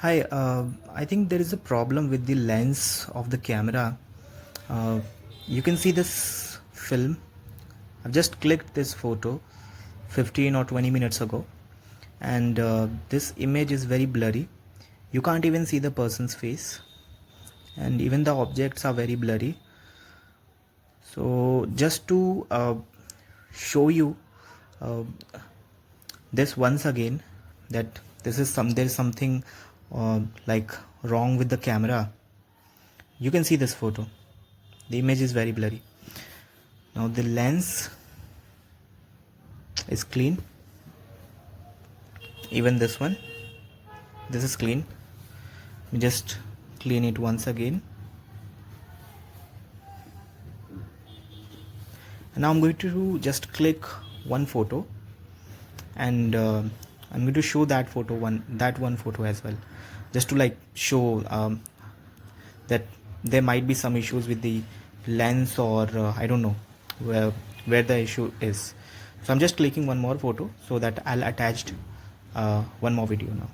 Hi, I think there is a problem with the lens of the camera. Uh, you can see this film. I've just clicked this photo 15 or 20 minutes ago, and this image is very blurry. You can't even see the person's face, and even the objects are very blurry. So, just to show you uh, this once again, that there's something like wrong with the camera. You can see this photo, the image is very blurry. Now the lens is clean, even this is clean. Just clean it once again, and now I'm going to just click one photo, and I'm going to show that one photo as well, just to like show that there might be some issues with the lens, or I don't know where the issue is. So I'm just clicking one more photo so that I'll attach one more video now.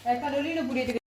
Carolina,